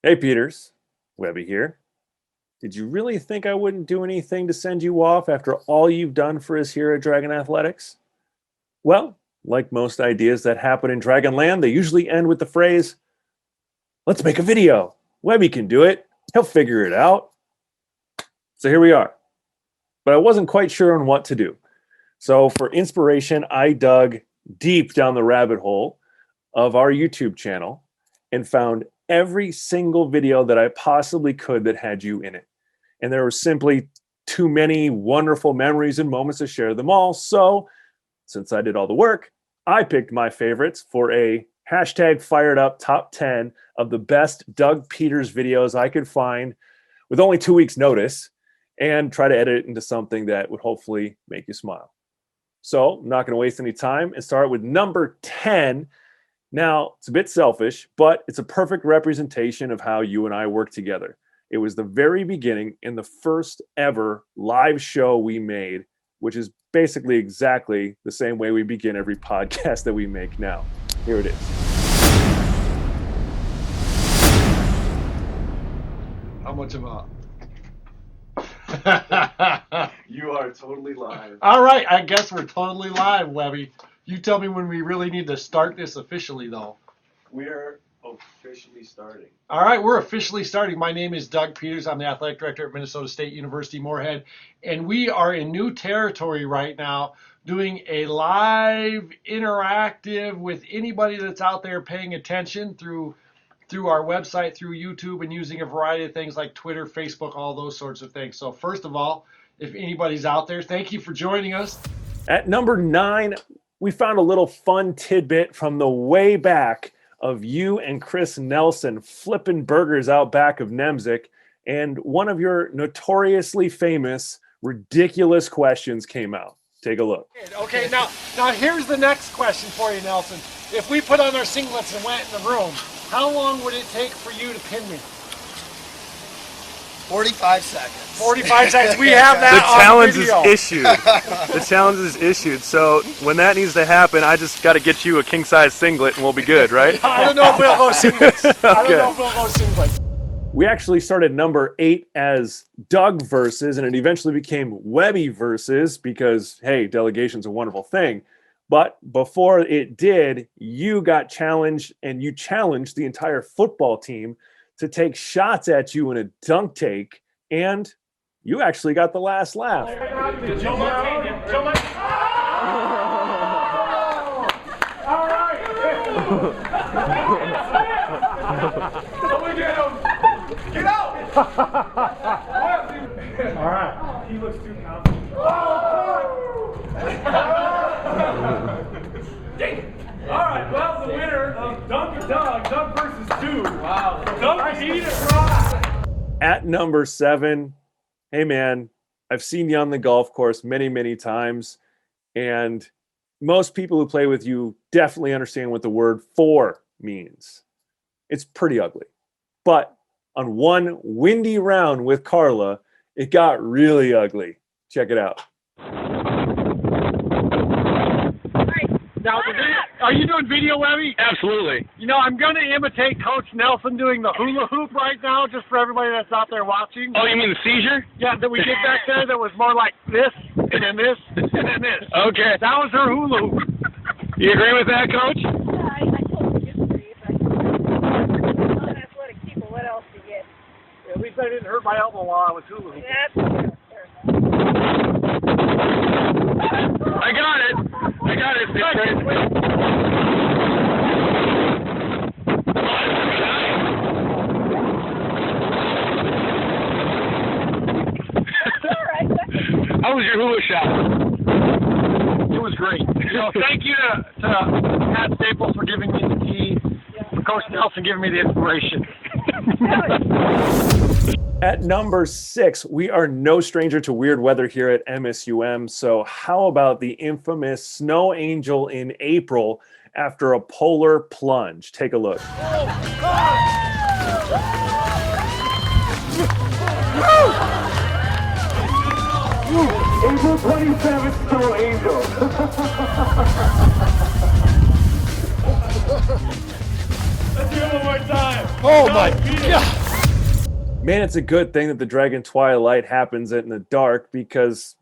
Hey, Peters. Webbie here. Did you really think I wouldn't do anything to send you off after all you've done for us here at Dragon Athletics? Well, like most ideas that happen in Dragonland, they usually end with the phrase, let's make a video. Webbie can do it. He'll figure it out. So here we are. But I wasn't quite sure on what to do. So for inspiration, I dug deep down the rabbit hole of our YouTube channel and found every single video that I possibly could that had you in it. And there were simply too many wonderful memories and moments to share them all. So since I did all the work, I picked my favorites for a hashtag fired up top 10 of the best Doug Peters videos I could find with only 2 weeks notice, and try to edit it into something that would hopefully make you smile. So I'm not going to waste any time and start with number 10. Now, it's a bit selfish, but it's a perfect representation of how you and I work together. It was the very beginning and the first ever live show we made, which is basically exactly the same way we begin every podcast that we make now. Here it is. How much am I? You are totally live. All right, I guess we're totally live, Webbie. You tell me when we really need to start this officially, though. We're officially starting. All right, we're officially starting. My name is Doug Peters. I'm the athletic director at Minnesota State University Moorhead, and we are in new territory right now, doing a live interactive with anybody that's out there paying attention through our website, through YouTube, and using a variety of things like Twitter, Facebook, all those sorts of things. So first of all, if anybody's out there, thank you for joining us. At number 9, we found a little fun tidbit from the way back of you and Chris Nelson flipping burgers out back of Nemzik, and one of your notoriously famous, ridiculous questions came out. Take a look. Okay, now here's the next question for you, Nelson. If we put on our singlets and went in the room, how long would it take for you to pin me? 45 seconds. 45 seconds. We have that The challenge on is video. issued. The challenge is issued. So when that needs to happen, I just got to get you a king-size singlet and we'll be good, right? I don't know if we'll go singlets. I don't know if we'll go singlets. We actually started number 8 as Doug versus, and it eventually became Webbie versus because, hey, delegation's a wonderful thing. But before it did, you got challenged, and you challenged the entire football team to take shots at you in a dunk take, and you actually got the last laugh. Someone get him! Get out! All right. He looks too confident. Dang it. All right, well, the winner of Dunk and Doug, Doug versus Dude. Wow. Dunk and Eat It Raw. At number 7, hey man, I've seen you on the golf course many, many times, and most people who play with you definitely understand what the word "for" means. It's pretty ugly. But on one windy round with Carla, it got really ugly. Check it out. Now, are you doing video, Webbie? Absolutely. You know, I'm going to imitate Coach Nelson doing the hula hoop right now, just for everybody that's out there watching. Oh, you mean the seizure? Yeah, that we did back there that was more like this, and then this, and then this. Okay. That was her hula hoop. You agree with that, Coach? Yeah, I totally agree. But on athletic people, what else do you get? At least I didn't hurt my elbow while I was hula hooping. That's fair enough. I got it. I got it. It's crazy. All right. How was your hula shot? It was great. So thank you to Pat Staples for giving me the key, for Coach Nelson giving me the inspiration. At number 6, we are no stranger to weird weather here at MSUM. So how about the infamous snow angel in April after a polar plunge? Take a look. April 27th, Snow Angel. Let's do it one more time. Oh my God! Man, it's a good thing that the Dragon Twilight happens in the dark because,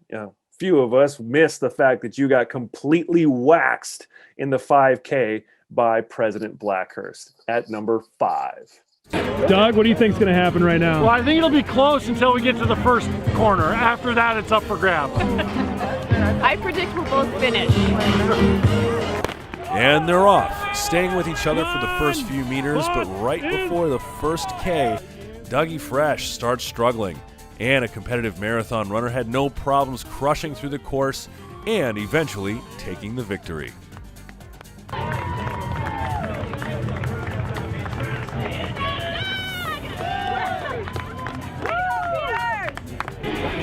few of us miss the fact that you got completely waxed in the 5K by President Blackhurst at number 5. Doug, what do you think is going to happen right now? Well, I think it'll be close until we get to the first corner. After that, it's up for grabs. I predict we'll both finish. And they're off, staying with each other for the first few meters, but right before the first K, Dougie Fresh starts struggling, and a competitive marathon runner had no problems crushing through the course and eventually taking the victory.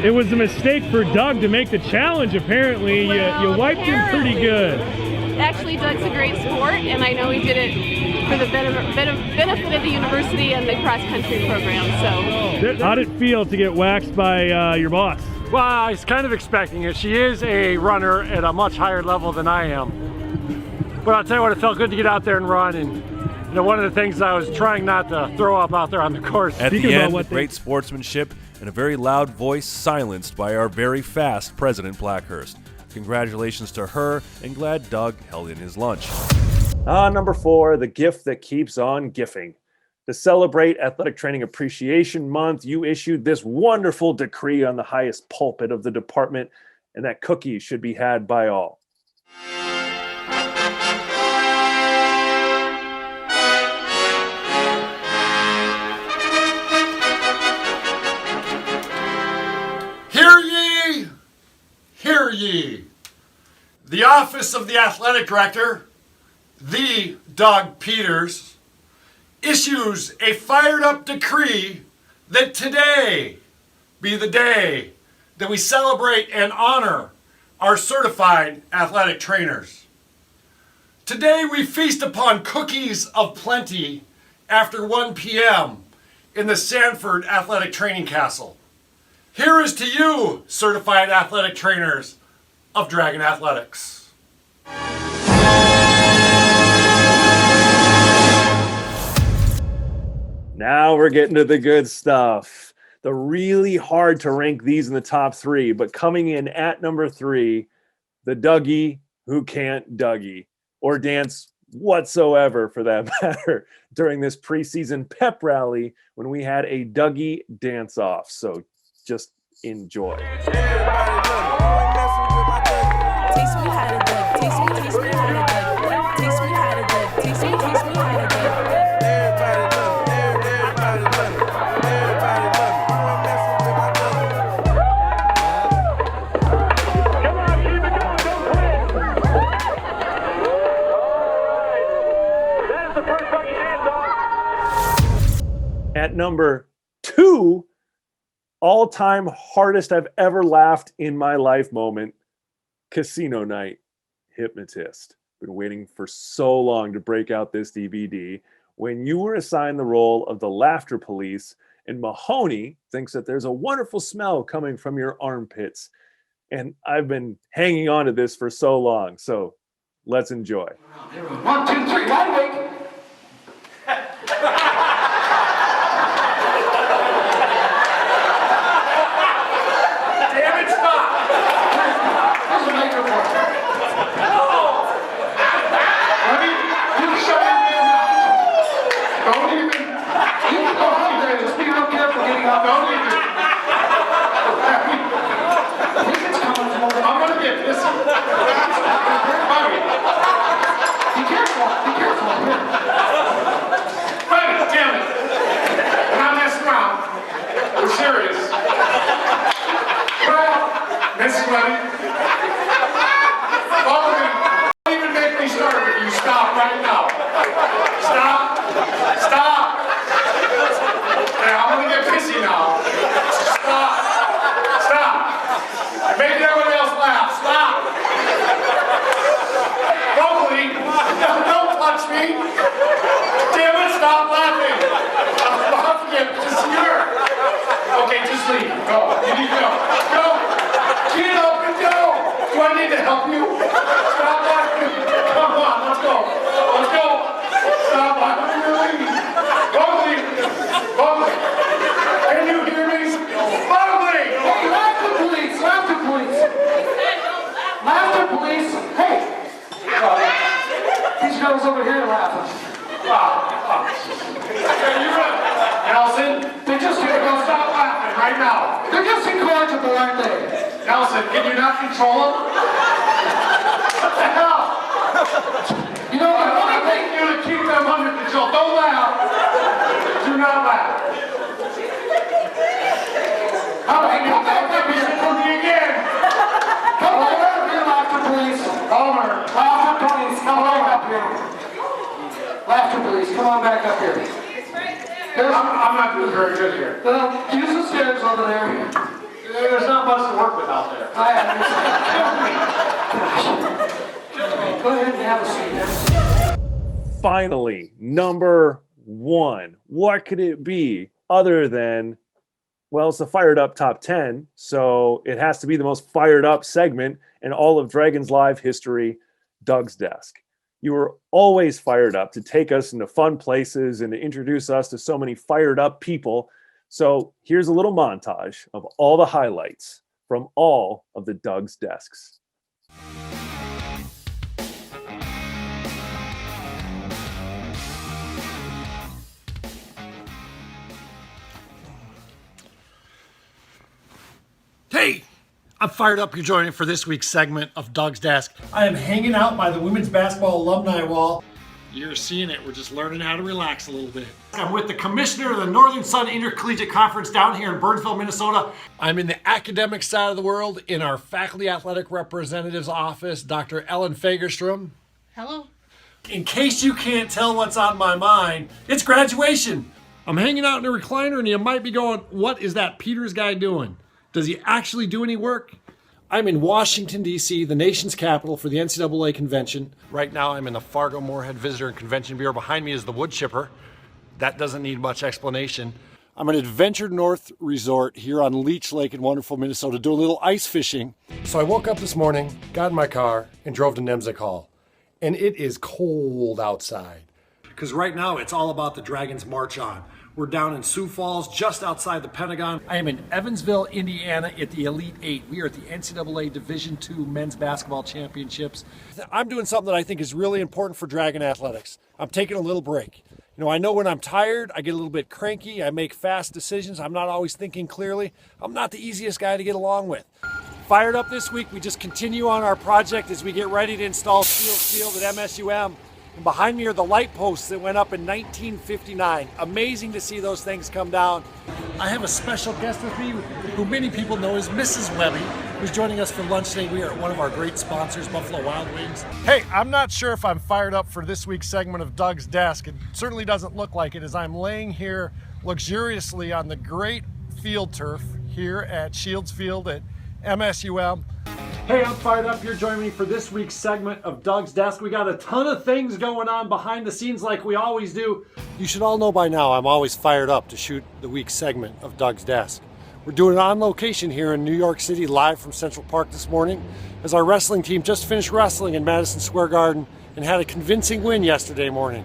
It was a mistake for Doug to make the challenge, apparently. You wiped him pretty good. Actually, Doug's a great sport, and I know he did it for the benefit of the university and the cross-country program. So, how did it feel to get waxed by your boss? Well, I was kind of expecting it. She is a runner at a much higher level than I am. But I'll tell you what, it felt good to get out there and run. And one of the things I was trying not to throw up out there on the course. At the end, great sportsmanship and a very loud voice silenced by our very fast President Blackhurst. Congratulations to her, and glad Doug held in his lunch. Number 4, the gift that keeps on gifting. To celebrate Athletic Training Appreciation Month, you issued this wonderful decree on the highest pulpit of the department, and that cookies should be had by all. Hear ye, hear ye. The office of the athletic director, the Doug Peters, issues a fired-up decree that today be the day that we celebrate and honor our certified athletic trainers. Today we feast upon cookies of plenty after 1 p.m. in the Sanford Athletic Training Castle. Here is to you, certified athletic trainers of Dragon Athletics. Now we're getting to the good stuff. The really hard to rank these in the top 3, but coming in at number 3, the Dougie who can't Dougie or dance whatsoever for that matter during this preseason pep rally when we had a Dougie dance-off. So just enjoy. At number 2, all-time hardest I've ever laughed in my life moment, Casino Night, Hypnotist. Been waiting for so long to break out this DVD. When you were assigned the role of the laughter police, and Mahoney thinks that there's a wonderful smell coming from your armpits. And I've been hanging on to this for so long, so let's enjoy. 1, 2, 3, wide awake. Be careful. Can you not control them? What the hell? You know what? I'm taking you to keep them under control. Don't laugh. Do not laugh. All right, come back up here. Again. Come on up here, laughter, please. Homer. Laughter, please. Come on up here. Laughter, please. Come on back up here. I'm not doing very good here. Well, use the stairs over there. There's not much to work with out there. I understand. Go ahead and have a seat there. Finally, number one. What could it be other than, well, it's the Fired Up Top 10, so it has to be the most fired up segment in all of Dragons Live history, Doug's Desk. You were always fired up to take us into fun places and to introduce us to so many fired up people. So here's a little montage of all the highlights from all of the Doug's Desks. Hey, I'm fired up you're joining for this week's segment of Doug's Desk. I am hanging out by the women's basketball alumni wall. You're seeing it. We're just learning how to relax a little bit. I'm with the commissioner of the Northern Sun Intercollegiate Conference down here in Burnsville, Minnesota. I'm in the academic side of the world in our faculty athletic representative's office, Dr. Ellen Fagerstrom. Hello. In case you can't tell what's on my mind, it's graduation. I'm hanging out in a recliner and you might be going, what is that Peters guy doing? Does he actually do any work? I'm in Washington, D.C., the nation's capital for the NCAA convention. Right now, I'm in the Fargo-Moorhead Visitor and Convention Bureau. Behind me is the wood chipper. That doesn't need much explanation. I'm at Adventure North Resort here on Leech Lake in wonderful Minnesota, doing a little ice fishing. So I woke up this morning, got in my car, and drove to Nemzik Hall. And it is cold outside. Because right now, it's all about the Dragons March On. We're down in Sioux Falls, just outside the Pentagon. I am in Evansville, Indiana at the Elite Eight. We are at the NCAA Division II Men's Basketball Championships. I'm doing something that I think is really important for Dragon Athletics. I'm taking a little break. You know, I know when I'm tired, I get a little bit cranky. I make fast decisions. I'm not always thinking clearly. I'm not the easiest guy to get along with. Fired up this week. We just continue on our project as we get ready to install Steel Field at MSUM. And behind me are the light posts that went up in 1959. Amazing to see those things come down. I have a special guest with me who many people know as Mrs. Webbie, who's joining us for lunch today. We are at one of our great sponsors, Buffalo Wild Wings. Hey, I'm not sure if I'm fired up for this week's segment of Doug's Desk. It certainly doesn't look like it as I'm laying here luxuriously on the great field turf here at Shields Field at MSUM. Hey, I'm fired up. You're joining me for this week's segment of Doug's Desk. We got a ton of things going on behind the scenes like we always do. You should all know by now I'm always fired up to shoot the week's segment of Doug's Desk. We're doing it on location here in New York City, live from Central Park this morning, as our wrestling team just finished wrestling in Madison Square Garden and had a convincing win yesterday morning.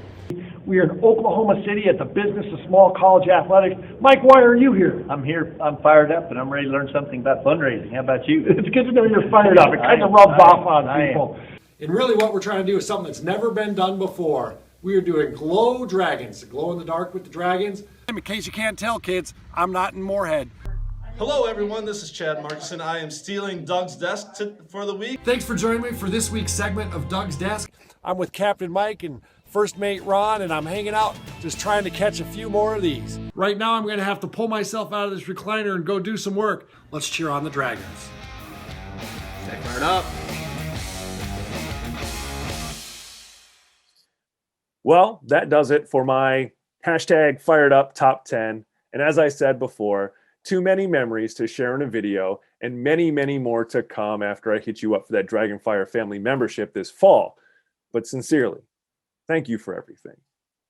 We are in Oklahoma City at the Business of Small College Athletics. Mike, why are you here? I'm here. I'm fired up, and I'm ready to learn something about fundraising. How about you? It's good to know you're fired up. It kind of rubs off on people. And really what we're trying to do is something that's never been done before. We are doing glow dragons, glow in the dark with the dragons. In case you can't tell, kids, I'm not in Moorhead. Hello everyone, this is Chad Markinson. I am stealing Doug's Desk for the week. Thanks for joining me for this week's segment of Doug's Desk. I'm with Captain Mike and First Mate Ron, and I'm hanging out just trying to catch a few more of these. Right now I'm gonna have to pull myself out of this recliner and go do some work. Let's cheer on the Dragons. Stay fired up. Well, that does it for my hashtag fired up top 10. And as I said before, too many memories to share in a video and many, many more to come after I hit you up for that Dragonfire family membership this fall. But sincerely, thank you for everything,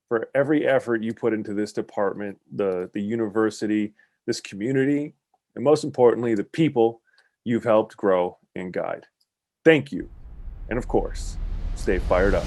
for every effort you put into this department, the university, this community, and most importantly, the people you've helped grow and guide. Thank you. And of course, stay fired up.